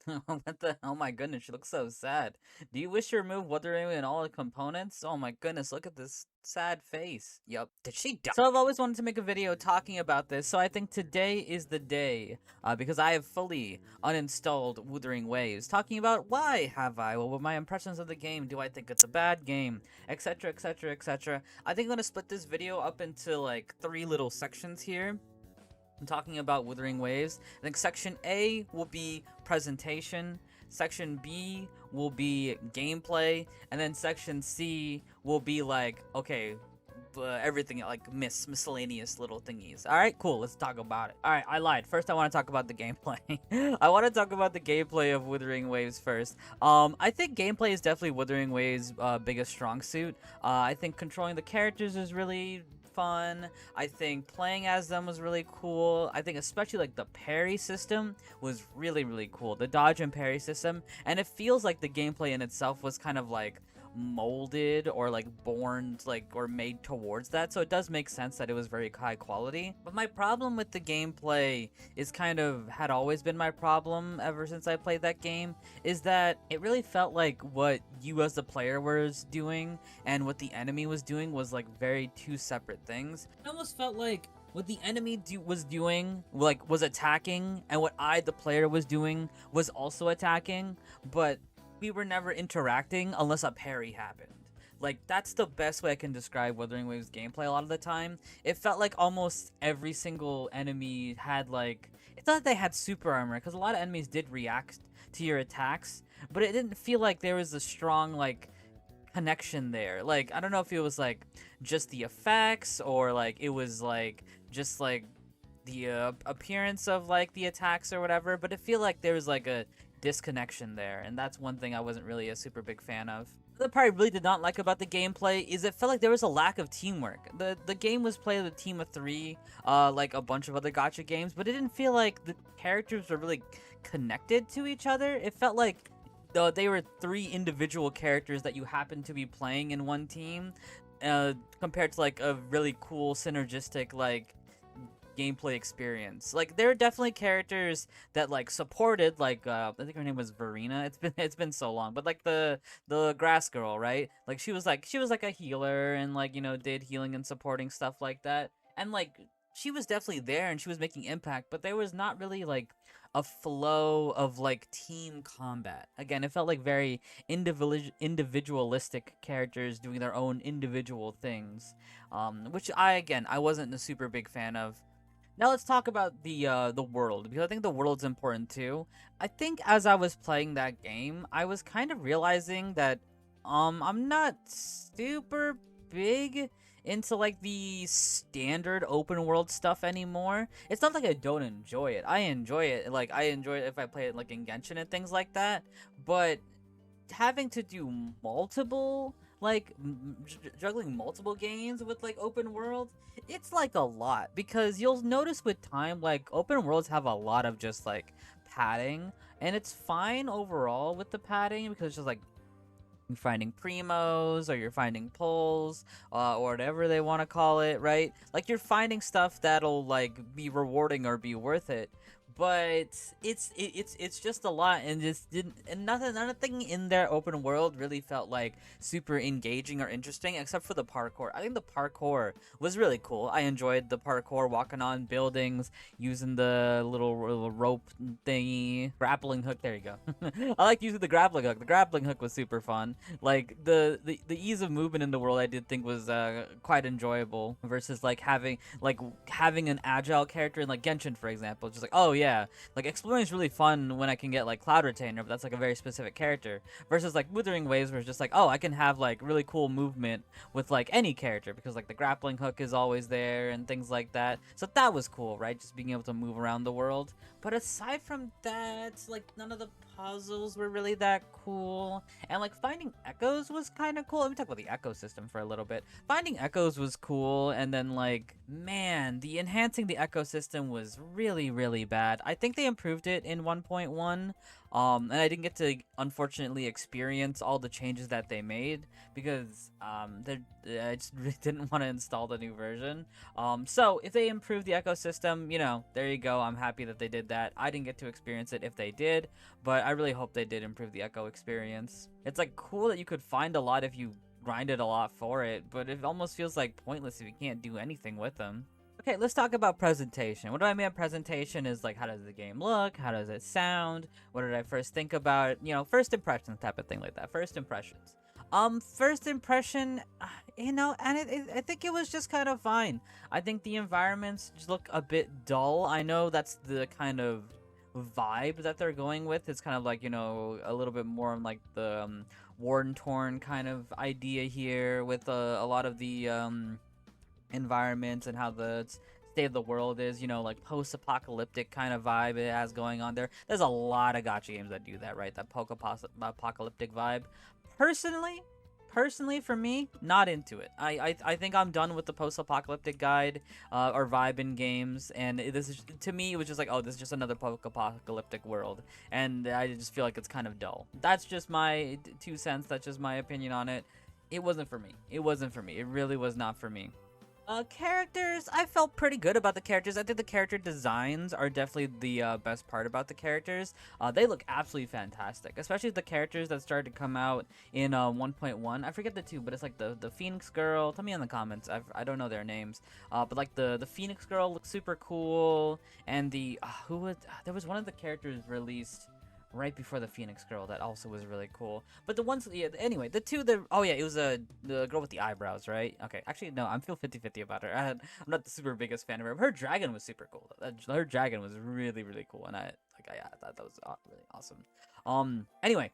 What the? Oh my goodness, she looks so sad. Do you wish to remove Wuthering and all the components? Oh my goodness, look at this sad face. Yup. Did she die? So I've always wanted to make a video talking about this, so I think today is the day, because I have fully uninstalled Wuthering Waves, talking about why have I, what were my impressions of the game, do I think it's a bad game, etc, etc, etc. I think I'm gonna split this video up into like 3 little sections here. I'm talking about Wuthering Waves. I think Section A will be presentation, Section B will be gameplay, and then Section C will be like, okay, everything like miscellaneous little thingies. All right, cool. Let's talk about it. All right, I lied. First, I want to talk about the gameplay. I want to talk about the gameplay of Wuthering Waves first. I think gameplay is definitely Wuthering Waves' biggest strong suit. I think controlling the characters is really fun. I think playing as them was really cool. I think especially like the parry system was really cool. The dodge and parry system, and it feels like the gameplay in itself was kind of like molded or like born like or made towards that, so it does make sense that it was very high quality. But my problem with the gameplay is kind of had always been my problem ever since I played that game, is that it really felt like what you as the player was doing and what the enemy was doing was like very two separate things. It almost felt like what the enemy was doing, like, was attacking, and what I, the player, was doing was also attacking, but we were never interacting unless a parry happened. Like, that's the best way I can describe Wuthering Waves gameplay a lot of the time. It felt like almost every single enemy had, like, it's not that they had super armor, because a lot of enemies did react to your attacks, but it didn't feel like there was a strong, like, connection there. Like, I don't know if it was, like, just the effects, or, like, it was, like, just, like, the appearance of, like, the attacks or whatever, but it feel like there was, like, a disconnection there, and that's one thing I wasn't really a super big fan of. The part I really did not like about the gameplay is it felt like there was a lack of teamwork. The game was played with a team of 3, like a bunch of other gacha games, but it didn't feel like the characters were really connected to each other. It felt like they were 3 individual characters that you happened to be playing in one team, compared to like a really cool synergistic like gameplay experience. Like, there are definitely characters that like supported, like I think her name was Verena. It's been so long, but like the grass girl, right? Like, she was like a healer and, like, you know, did healing and supporting stuff like that, and like she was definitely there and she was making impact, but there was not really like a flow of like team combat. Again, it felt like very individualistic characters doing their own individual things, which I wasn't a super big fan of. Now let's talk about the world, because I think the world's important too. I think as I was playing that game, I was kind of realizing that I'm not super big into like the standard open world stuff anymore. It's not like I don't enjoy it. I enjoy it. Like, I enjoy it if I play it like in Genshin and things like that, but having to do multiple, like, juggling multiple games with like open world, it's like a lot, because you'll notice with time like open worlds have a lot of just like padding, and it's fine overall with the padding because it's just like you're finding primos, or you're finding pulls, or whatever they want to call it, right? Like, you're finding stuff that'll like be rewarding or be worth it, but it's just a lot, and just didn't, and nothing in their open world really felt like super engaging or interesting, except for the parkour. I think the parkour was really cool. I enjoyed the parkour, walking on buildings, using the little rope thingy, grappling hook. There you go. I like using the grappling hook. The grappling hook was super fun. Like, the ease of movement in the world, I did think was quite enjoyable, versus like having an agile character in like Genshin, for example. Just like, oh yeah, like exploring is really fun when I can get like Cloud Retainer, but that's like a very specific character. Versus like Wuthering Waves, where it's just like, oh, I can have like really cool movement with like any character, because like the grappling hook is always there and things like that. So that was cool, right? Just being able to move around the world. But aside from that, like, none of the puzzles were really that cool. And like finding echoes was kind of cool. Let me talk about the echo system for a little bit. Finding echoes was cool, and then like, man, the enhancing the ecosystem was really bad. bad. I think they improved it in 1.1. And I didn't get to unfortunately experience all the changes that they made because I just really didn't want to install the new version. So if they improve the ecosystem, you know, there you go. I'm happy that they did that. I didn't get to experience it if they did, but I really hope they did improve the echo experience. It's like cool that you could find a lot if you grinded a lot for it, but it almost feels like pointless if you can't do anything with them. Okay, let's talk about presentation. What do I mean by presentation is like, how does the game look? How does it sound? What did I first think about it? You know, first impressions type of thing like that. First impressions. First impression, you know, and I think it was just kind of fine. I think the environments just look a bit dull. I know that's the kind of vibe that they're going with. It's kind of like, you know, a little bit more like the worn-torn kind of idea here with a lot of the environments and how the state of the world is, you know, like post-apocalyptic kind of vibe it has going on there. There's a lot of gacha games that do that, right? That post-apocalyptic vibe. Personally, for me, not into it. I think I'm done with the post-apocalyptic guide or vibe in games, and this is, to me, it was just like, oh, this is just another post-apocalyptic world, and I just feel like it's kind of dull. That's just my 2 cents. That's just my opinion on it. It wasn't for me. It wasn't for me. It really was not for me. Characters, I felt pretty good about the characters. I think the character designs are definitely the best part about the characters. They look absolutely fantastic, especially the characters that started to come out in 1.1. I forget the 2, but it's like the Phoenix Girl. Tell me in the comments. I don't know their names. But like the Phoenix Girl looks super cool, and the there was one of the characters released right before the Phoenix Girl that also was really cool. But the ones, yeah, anyway, the two, oh yeah, it was the girl with the eyebrows, right? Okay, actually, no, I'm feel 50-50 about her. I'm not the super biggest fan of her. Her dragon was super cool. Her dragon was really, really cool, and I thought that was really awesome. Anyway,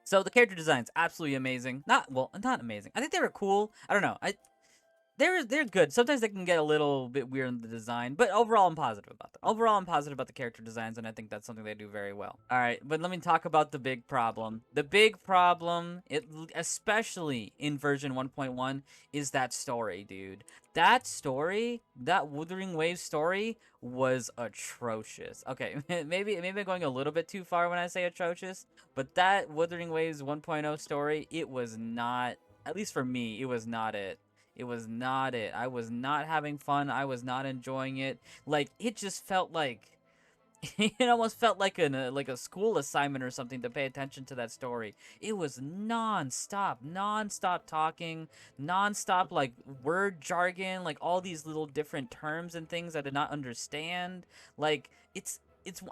so the character designs, absolutely amazing. Not amazing. I think they were cool. I don't know. They're good. Sometimes they can get a little bit weird in the design, but overall I'm positive about them. Overall I'm positive about the character designs, and I think that's something they do very well. All right, but let me talk about the big problem. The big problem, especially in version 1.1, is that story, dude. That story, that Wuthering Waves story, was atrocious. Okay, maybe I'm going a little bit too far when I say atrocious, but that Wuthering Waves 1.0 story, it was not, at least for me, it was not it. It was not it. I was not having fun. I was not enjoying it. Like, it just felt like it almost felt like a school assignment or something to pay attention to that story. It was non-stop talking, non-stop like word jargon, like all these little different terms and things I did not understand. Like,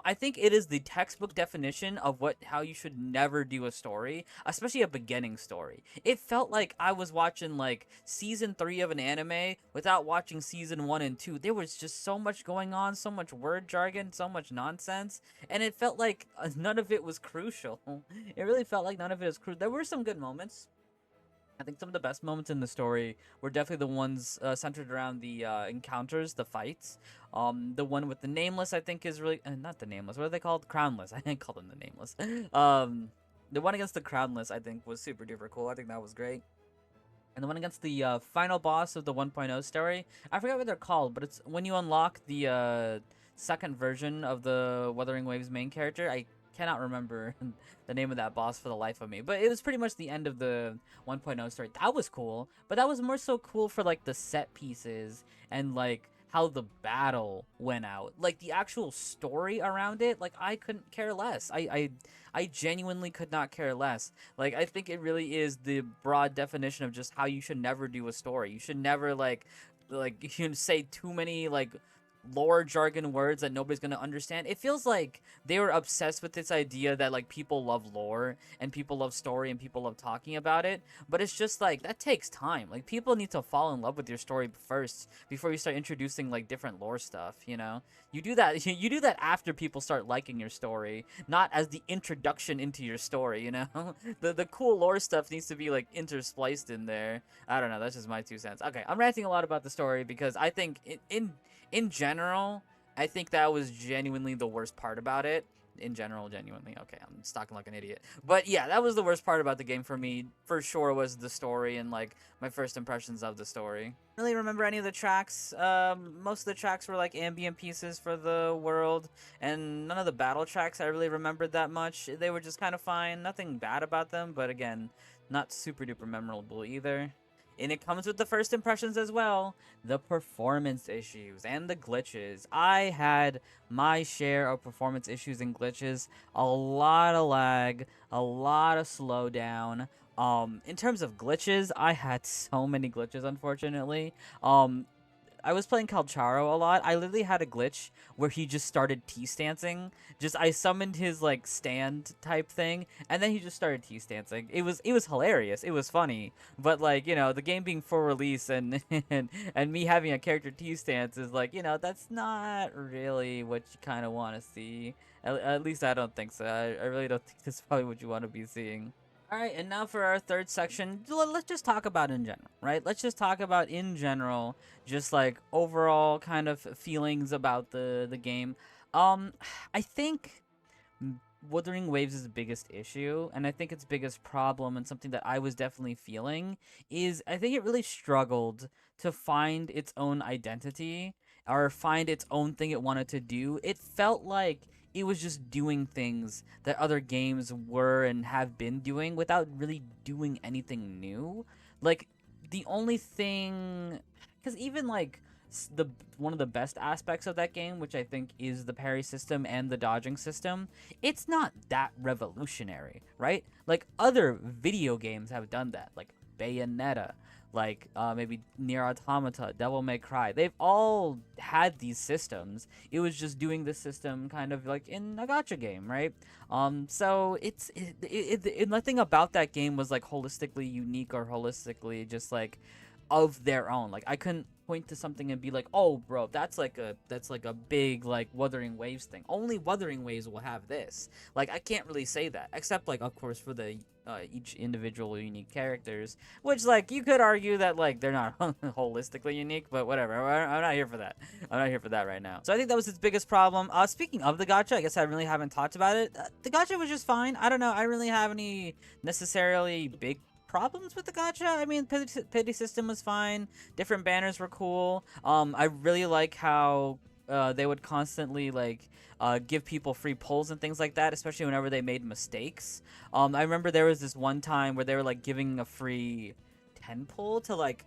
I think it is the textbook definition of how you should never do a story, especially a beginning story. It felt like I was watching like season 3 of an anime without watching season 1 and 2. There was just so much going on, so much word jargon, so much nonsense, and it felt like none of it was crucial. It really felt like none of it was crucial. There were some good moments. I think some of the best moments in the story were definitely the ones centered around the encounters, the fights. The one with the Nameless, I think, is really not the Nameless. What are they called? Crownless. I didn't call them the Nameless. The one against the Crownless, I think, was super duper cool. I think that was great. And the one against the final boss of the 1.0 story, I forgot what they're called, but it's when you unlock the second version of the Wuthering Waves main character. I cannot remember the name of that boss for the life of me, but it was pretty much the end of the 1.0 story. That was cool, but that was more so cool for like the set pieces and like how the battle went out. Like the actual story around it, like I couldn't care less. I genuinely could not care less. Like I think it really is the broad definition of just how you should never do a story. You should never like you should say too many like lore jargon words that nobody's gonna understand. It feels like they were obsessed with this idea that like people love lore and people love story and people love talking about it, but it's just like that takes time. Like people need to fall in love with your story first before you start introducing like different lore stuff, you know. You do that you do that after people start liking your story, not as the introduction into your story, you know. The cool lore stuff needs to be like interspliced in there. I don't know, that's just my 2 cents. Okay, I'm ranting a lot about the story because I think in general, I think that was genuinely the worst part about it. in general, genuinely. Okay, I'm just talking like an idiot. But yeah, that was the worst part about the game for me, for sure, was the story and like my first impressions of the story. Really remember any of the tracks. Most of the tracks were like ambient pieces for the world, and none of the battle tracks I really remembered that much. They were just kind of fine, nothing bad about them, but again, not super duper memorable either. And it comes with the first impressions as well, the performance issues and the glitches. I had my share of performance issues and glitches, a lot of lag, a lot of slowdown. In terms of glitches, I had so many glitches, unfortunately. I was playing Calcharo a lot. I literally had a glitch where he just started T-stancing. Just I summoned his like stand type thing, and then he just started T-stancing. It was hilarious. It was funny, but like the game being full release and and me having a character T-stance is like that's not really what you kind of want to see. At least I don't think so. I really don't think that's probably what you want to be seeing. All right, and now for our third section, let's just talk about in general, right? Let's just talk about in general, just like overall kind of feelings about the game. Um, I think Wuthering Waves' biggest issue, and I think its biggest problem, and something that I was definitely feeling, is I think it really struggled to find its own identity or find its own thing it wanted to do. It felt like it was just doing things that other games were and have been doing without really doing anything new. Like, the only thing. Because even, like, the one of the best aspects of that game, which I think is the parry system and the dodging system, it's not that revolutionary, right? Like other video games have done that, like Bayonetta, like maybe Nier Automata, Devil May Cry. They've all had these systems. It was just doing the system kind of like in a gacha game, right? So nothing about that game was like holistically unique or holistically just like of their own. Like I couldn't point to something and be like, "Oh, bro, that's like a big like Wuthering Waves thing. Only Wuthering Waves will have this." Like I can't really say that, except like of course for the each individual unique characters, which like you could argue that like they're not holistically unique, but whatever. I'm not here for that. I'm not here for that right now. So I think that was its biggest problem. Speaking of the gacha, I guess I really haven't talked about it. The gacha was just fine. I don't know. I really have any necessarily big problems with the gacha. I mean, pity system was fine. Different banners were cool. I really like how they would constantly like give people free pulls and things like that, especially whenever they made mistakes. I remember there was this one time where they were like giving a free 10 pull to like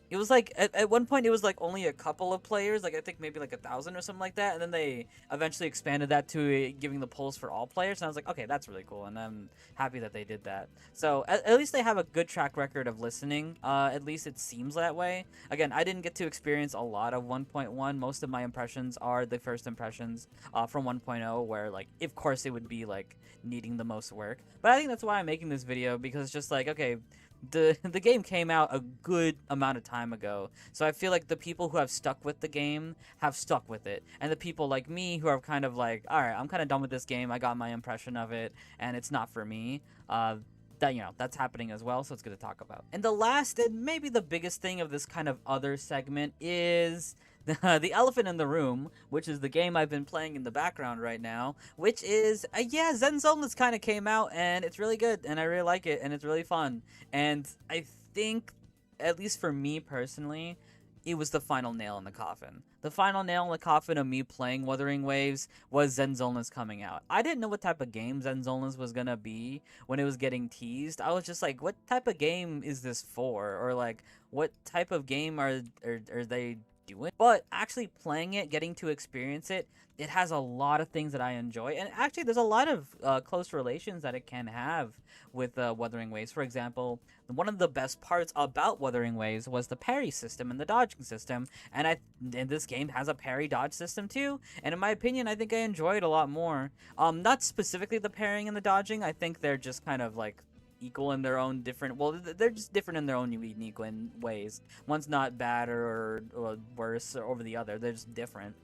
it was like at one point it was like only a couple of players, like I think maybe like 1,000 or something like that, and then they eventually expanded that to giving the pulls for all players, and I was like, okay, that's really cool, and I'm happy that they did that. So at least they have a good track record of listening. At least it seems that way. Again, I didn't get to experience a lot of 1.1. Most of my impressions are the first impressions from 1.0, where like of course it would be like needing the most work. But I think that's why I'm making this video, because it's just like, okay, the game came out a good amount of time ago, so I feel like the people who have stuck with the game have stuck with it, and the people like me who are kind of like, all right, I'm kind of done with this game, I got my impression of it and it's not for me, that that's happening as well, so it's good to talk about. And the last and maybe the biggest thing of this kind of other segment is the elephant in the room, which is the game I've been playing in the background right now, which is, yeah, Zenzola's kind of came out, and it's really good, and I really like it, and it's really fun. And I think, at least for me personally, it was the final nail in the coffin. The final nail in the coffin of me playing Wuthering Waves was Zenzola's coming out. I didn't know what type of game Zenzola's was gonna be when it was getting teased. I was just like, what type of game is this for? Or like, what type of game are they doing? But actually playing it, getting to experience it, it has a lot of things that I enjoy, and actually there's a lot of close relations that it can have with Wuthering Waves. For example, one of the best parts about Wuthering Waves was the parry system and the dodging system, and this game has a parry dodge system too, and in my opinion I think I enjoy it a lot more. Not specifically the parrying and the dodging, I think they're just kind of like equal in their own different, well, they're just different in their own unique ways. One's not bad or worse over the other, they're just different.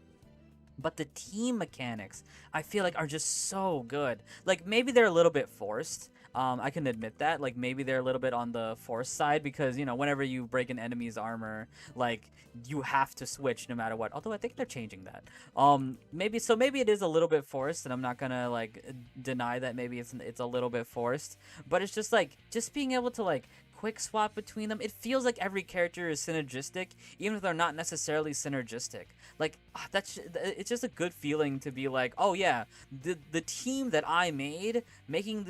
But the team mechanics, I feel like, are just so good. Like, maybe they're a little bit forced. I can admit that. Like, maybe they're a little bit on the forced side because, you know, whenever you break an enemy's armor, like, you have to switch no matter what. Although I think they're changing that. Maybe it is a little bit forced, and I'm not gonna like deny that maybe it's a little bit forced. But it's just like just being able to like quick swap between them. It feels like every character is synergistic, even if they're not necessarily synergistic. Like it's just a good feeling to be like, oh yeah, the team that I made, making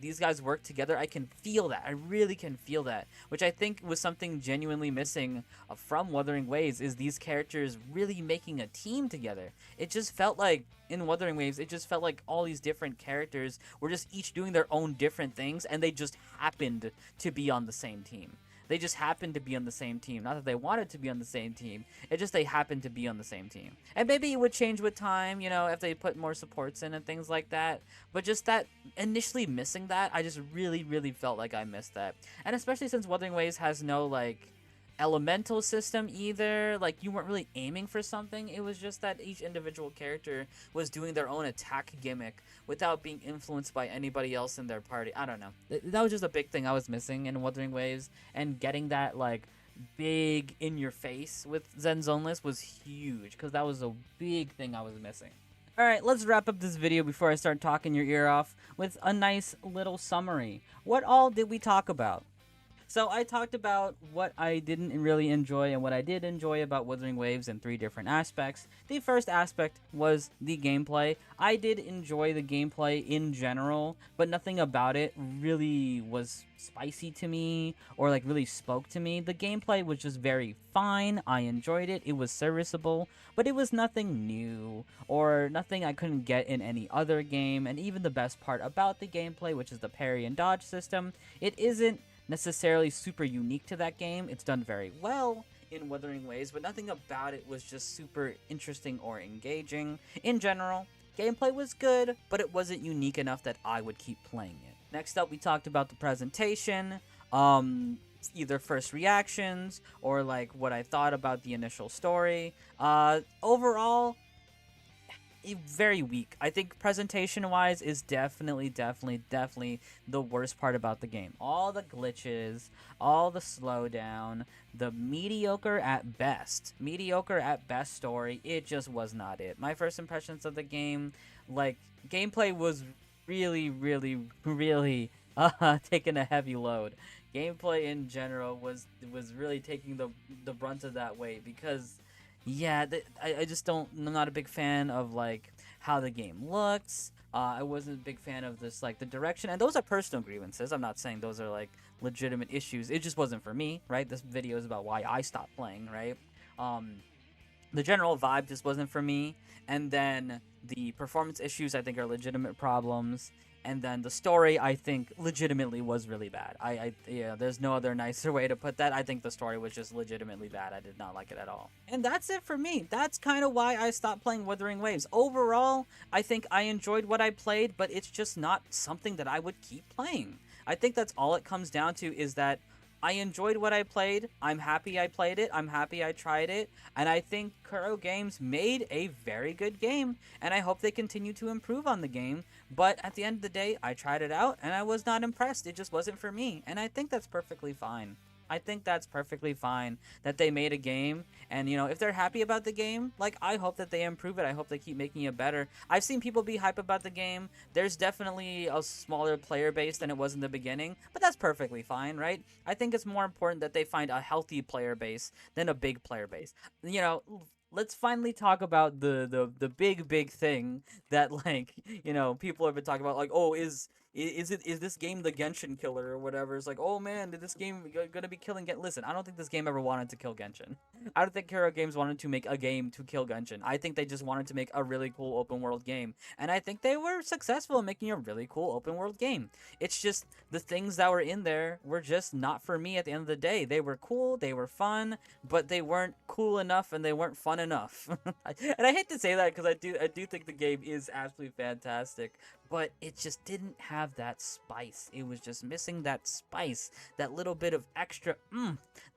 these guys work together. I can feel that. I really can feel that, which I think was something genuinely missing from Wuthering Waves. Is these characters really making a team together? It just felt like in Wuthering Waves, it just felt like all these different characters were just each doing their own different things, and they just happened to be on the same team. They just happened to be on the same team. Not that they wanted to be on the same team. It just they happened to be on the same team. And maybe it would change with time, you know, if they put more supports in and things like that. But just that, initially missing that, I just really, really felt like I missed that. And especially since Wuthering Waves has no, like, elemental system either. Like, you weren't really aiming for something. It was just that each individual character was doing their own attack gimmick without being influenced by anybody else in their party. I don't know. That was just a big thing I was missing in Wuthering Waves, and getting that like big in your face with Zenzola was huge, because that was a big thing I was missing. Alright, let's wrap up this video before I start talking your ear off with a nice little summary. What all did we talk about? So I talked about what I didn't really enjoy and what I did enjoy about Wuthering Waves in 3 different aspects. The first aspect was the gameplay. I did enjoy the gameplay in general, but nothing about it really was spicy to me or like really spoke to me. The gameplay was just very fine. I enjoyed it. It was serviceable, but it was nothing new or nothing I couldn't get in any other game. And even the best part about the gameplay, which is the parry and dodge system, it isn't necessarily super unique to that game. It's done very well in Wuthering Waves, but nothing about it was just super interesting or engaging. In general, gameplay was good, but it wasn't unique enough that I would keep playing it. Next up, we talked about the presentation, either first reactions or like what I thought about the initial story. Overall, very weak. I think presentation-wise is definitely the worst part about the game. All the glitches, all the slowdown, the mediocre at best story, it just was not it. My first impressions of the game, like, gameplay was really taking a heavy load. Gameplay in general was really taking the brunt of that weight, because yeah, I just don't. I'm not a big fan of like how the game looks. I wasn't a big fan of this like the direction, and those are personal grievances. I'm not saying those are like legitimate issues. It just wasn't for me, right? This video is about why I stopped playing, right? The general vibe just wasn't for me, and then the performance issues I think are legitimate problems. And then the story, I think, legitimately was really bad. Yeah, there's no other nicer way to put that. I think the story was just legitimately bad. I did not like it at all. And that's it for me. That's kind of why I stopped playing Wuthering Waves. Overall, I think I enjoyed what I played, but it's just not something that I would keep playing. I think that's all it comes down to, is that I enjoyed what I played. I'm happy I played it. I'm happy I tried it. And I think Kuro Games made a very good game. And I hope they continue to improve on the game. But at the end of the day, I tried it out and I was not impressed. It just wasn't for me. And I think that's perfectly fine. I think that's perfectly fine that they made a game, and you know, if they're happy about the game, like, I hope that they improve it. I hope they keep making it better. I've seen people be hype about the game. There's definitely a smaller player base than it was in the beginning, but that's perfectly fine, right? I think it's more important that they find a healthy player base than a big player base. You know, let's finally talk about the big thing that, like, you know, people have been talking about, like, oh, is this game the Genshin killer or whatever? It's like, oh man, did this game gonna be killing Genshin? Listen, I don't think this game ever wanted to kill Genshin. I don't think Kuro Games wanted to make a game to kill Genshin. I think they just wanted to make a really cool open world game, and I think they were successful in making a really cool open world game. It's just the things that were in there were just not for me at the end of the day. They were cool, they were fun, but they weren't cool enough and they weren't fun enough. And I hate to say that, because I do think the game is absolutely fantastic, but it just didn't have that spice. It was just missing that spice, that little bit of extra,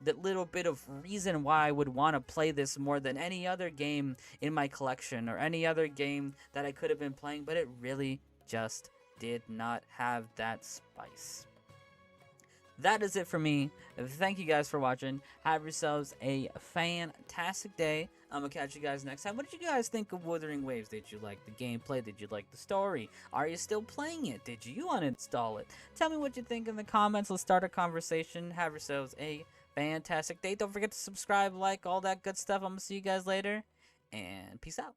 that little bit of reason why I would want to play this more than any other game in my collection or any other game that I could have been playing, but it really just did not have that spice. That is it for me. Thank you guys for watching. Have yourselves a fantastic day. I'm gonna catch you guys next time. What did you guys think of Wuthering Waves? Did you like the gameplay? Did you like the story? Are you still playing it? Did you uninstall it? Tell me what you think in the comments. Let's start a conversation. Have yourselves a fantastic day. Don't forget to subscribe, like, all that good stuff. I'm gonna see you guys later, and peace out.